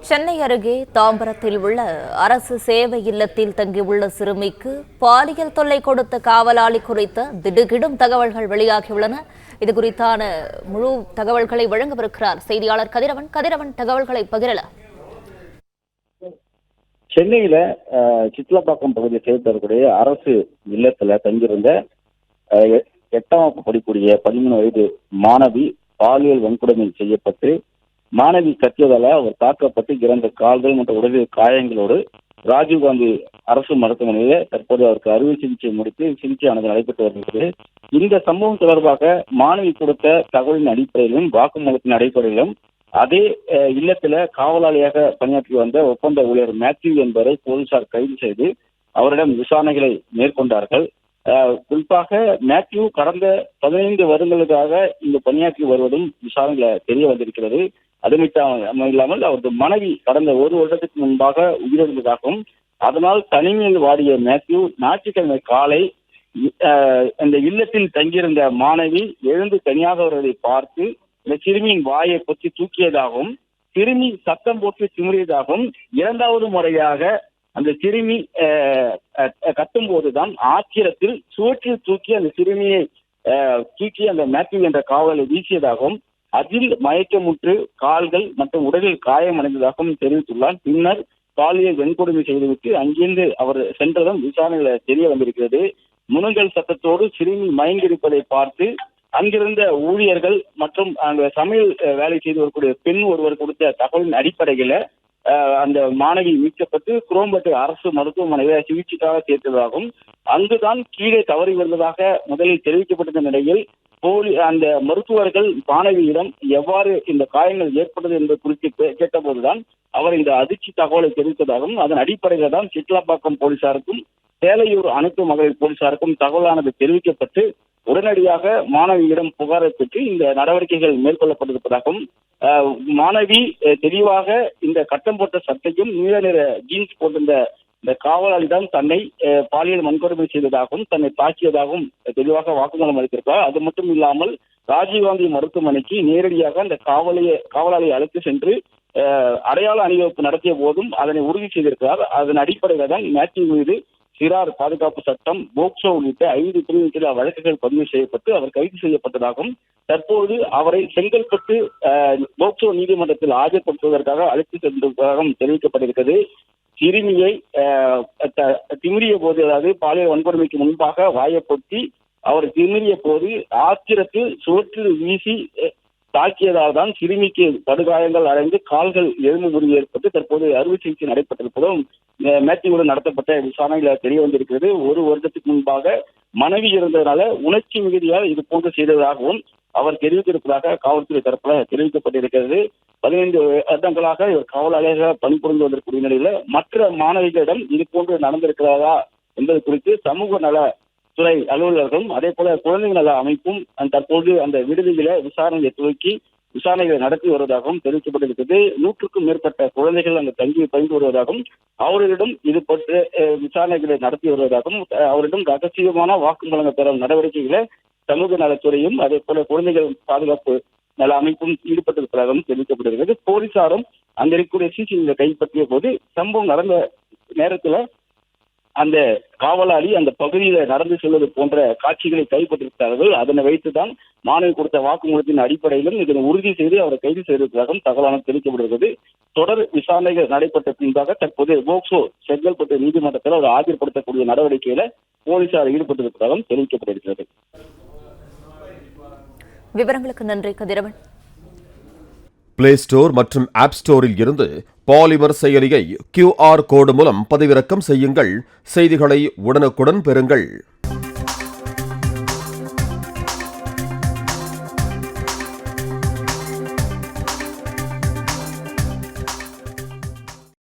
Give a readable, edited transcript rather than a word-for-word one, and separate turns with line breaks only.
சென்னை அருகே தாம்பரத்தில் உள்ள அரசு சேவை இல்லத்தில் தங்கியுள்ள சிறுமிக்கு பாலியல் தொல்லை கொடுத்த காவலாளி குறித்த திடுக்கிடும் தகவல்கள் வெளியாகியுள்ளன. இது குறித்தான முழு தகவல்களை வழங்கவிருக்கிறார் செய்தியாளர் கதிரவன். கதிரவன், தகவல்களை பகிரலாம்.
சென்னையில சித்லப்பாக்கம் பகுதியை சேர்ந்தவர்களுடைய அரசு இல்லத்துல தங்கியிருந்த 8ஆம் வகுப்பு படிக்கூடிய 13 வயது மாணவி பாலியல் வன்கொடுமை செய்யப்பட்டு மாணவி கத்தியதால அவர் தாக்கப்பட்டு இறந்த கால்கள் மற்றும் உடலில் காயங்களோடு ராஜீவ்காந்தி அரசு மருத்துவமனையில தற்போது அவருக்கு அறுவை சிகிச்சை முடித்து சிகிச்சையானது நடைபெற்று வருகிறது. இந்த சம்பவம் தொடர்பாக மாணவி கொடுத்த தகவலின் அடிப்படையிலும் வாக்குமூலத்தின் அடிப்படையிலும் அதே இல்லத்துல காவலாளியாக பணியாற்றி வந்த ஒப்பந்த ஊழியர் மேத்யூ என்பவரை போலீசார் கைது செய்து அவரிடம் விசாரணைகளை மேற்கொண்டார்கள். குறிப்பாக மேத்யூ கடந்த 15 வருடங்களுக்காக இங்கு பணியாற்றி வருவதும் விசாரணைகளை தெரிய வந்திருக்கிறது. அது மட்டும் இல்லாமல் அவரது மனைவி கடந்த 1 வருடத்துக்கு முன்பாக உயிரிழந்ததாகவும் அதனால் தனிமையில் வாடிய மேத்யூ ஞாயிற்றுக்கிழமை காலை அந்த இல்லத்தில் தங்கியிருந்த மாணவி எழுந்து தனியாக வருவதை பார்த்து இந்த சிறுமியின் வாயை பற்றி தூக்கியதாகவும் சிறுமி சத்தம் போட்டு திமிரியதாகவும் 2வது முறையாக அந்த சிறுமி கத்தும் போதுதான் ஆத்திரத்தில் சுவற்றில் தூக்கி அந்த சிறுமியை தூக்கி அந்த மேத்யூ என்ற காவலை வீசியதாகவும் அதில் மயக்கமுற்று கால்கள் மற்றும் உடலில் காயமடைந்ததாகவும் தெரிவித்துள்ளார். பின்னர் பாலியல் வன்கொடுமை செய்துவிட்டு அங்கிருந்து அவர் சென்றதும் விசாரணைகளை தெரிய வந்திருக்கிறது. முனங்கல் சத்தத்தோடு சிறுமி மயங்கியிருப்பதை பார்த்து அங்கிருந்த ஊழியர்கள் மற்றும் அங்க சமையல் வேலை செய்து வரக்கூடிய பெண் ஒருவர் கொடுத்த தகவலின் அடிப்படையில அந்த மாணவி மீட்கப்பட்டு குரோம்பேட்டை அரசு மருத்துவமனையில சிகிச்சைக்காக சேர்த்ததாகவும் அங்குதான் கீழே தவறி வருவதாக முதலில் தெரிவிக்கப்பட்ட நிலையில் அந்த மருத்துவர்கள் மாணவியிடம் எவ்வாறு இந்த காயங்கள் ஏற்பட்டது என்பது குறித்து கேட்டபோதுதான் அவர் இந்த அதிர்ச்சி தகவலை தெரிவித்ததாகவும் அதன் அடிப்படையில தான் சிட்லாப்பாக்கம் போலீசாருக்கும் சேலையூர் அனைத்து மகளிர் போலீசாருக்கும் தகவலானது தெரிவிக்கப்பட்டு உடனடியாக மாணவியிடம் புகாரை பெற்று இந்த நடவடிக்கைகள் மேற்கொள்ளப்பட்டிருப்பதாகவும் மாணவி தெளிவாக இந்த கட்டம் போட்ட சட்டையும் நீல நிற ஜீன்ஸ் போட்டிருந்த இந்த காவலாளிதான் தன்னை பாலியல் வன்கொடுமை செய்ததாகவும் தன்னை தாக்கியதாகவும் தெளிவாக வாக்குமூலம் அளித்திருக்கிறார். அது மட்டும் இல்லாமல் ராஜீவ்காந்தி மருத்துவமனைக்கு நேரடியாக அந்த காவலாளியை அழைத்து சென்று அடையாள அணிவகுப்பு நடத்திய போதும் அதனை உறுதி செய்திருக்கிறார். அதன் அடிப்படையில தான் மேத்யூ மீது சிறார் பாதுகாப்பு சட்டம், போக்சோ உள்ளிட்ட 5 பிரிவுகளில் வழக்குகள் பதிவு செய்யப்பட்டு அவர் கைது செய்யப்பட்டதாகவும் தற்போது அவரை செங்கல்பட்டு போக்சோ நீதிமன்றத்தில் ஆஜர்படுத்துவதற்காக அழைத்து சென்றதாகவும் தெரிவிக்கப்பட்டிருக்கிறது. சிறுமியை திமிரிய போது, அதாவது பாலியல் வன்கொடுமைக்கு முன்பாக வாயப்பொத்தி அவர் திமிரிய போது ஆத்திரத்தில் சுவற்றில் வீசி தாக்கியதால் தான் சிறுமிக்கு படுகாயங்கள் அடைந்து கால்கள் எலும்பு முறிவு ஏற்பட்டு தற்போது அறுவை சிகிச்சை நடைபெற்றிருப்பதும் மேத்யூவுடன் நடத்தப்பட்ட விசாரணையில் தெரிய வந்திருக்கிறது. 1 வருடத்துக்கு முன்பாக மனைவி இருந்ததனால உணர்ச்சி மிகுதியால் இது போன்று செய்ததாகவும் அவர் தெரிவித்திருப்பதாக காவல்துறை தரப்புல தெரிவிக்கப்பட்டிருக்கிறது. 15 வருடங்களாக இவர் காவலாளியாக பணிபுரிந்து வந்திருக்கூடிய நிலையில மற்ற மாணவிகளிடம் இது போன்று நடந்திருக்கிறதா என்பது குறித்து சமூக நல துறை அலுவலர்களும் அதே போல குழந்தைகள் நல அமைப்பும் தற்போது அந்த விடுதியில விசாரணையை துவக்கி விசாரணைகளை நடத்தி வருவதாகவும் தெரிவிக்கப்பட்டிருக்கிறது. 100க்கும் மேற்பட்ட குழந்தைகள் அங்கு தங்கி பயின்று வருவதாகவும் அவர்களிடம் இது பற்றி விசாரணைகளை நடத்தி வருவதாகவும் அவரிடம் ரகசியமான வாக்குமூலங்கள் பெறும் நடவடிக்கைகளை சமூக நலத்துறையும் அதே போல குழந்தைகள் பாதுகாப்பு நல அமைப்பும் ஈடுபட்டிருப்பதாகவும் தெரிவிக்கப்பட்டிருக்கிறது. போலீசாரும் அங்க இருக்கக்கூடிய சிசிடிவியை கைப்பற்றிய போது சம்பவம் நடந்த நேரத்துல அந்த காவலாளி அந்த பகுதியில நடந்து செல்வது போன்ற காட்சிகளை கைப்பற்றிருக்கிறார்கள். அதனை வைத்துதான் மாணவி கொடுத்த வாக்குமூலத்தின் அடிப்படையிலும் இதனை உறுதி செய்து அவரை கைது செய்திருப்பதாகவும் தகவலானது தெரிவிக்கப்படுகிறது. தொடர் விசாரணைகள் நடைபெற்ற பின்பாக தற்போது போக்சோ செங்கல்பட்டு நீதிமன்றத்தில் அவர் ஆஜர்படுத்தக்கூடிய நடவடிக்கையில போலீசார் ஈடுபட்டிருப்பதாகவும் தெரிவிக்கப்பட்டிருக்கிறது.
விவரங்களுக்கு நன்றி கதிரவன்.
பிளே ஸ்டோர் மற்றும் ஆப் ஸ்டோரில் இருந்து பாலிமர் செயலியை QR கோடு மூலம் பதிவிறக்கம் செய்யுங்கள். செய்திகளை உடனுக்குடன் பெறுங்கள்.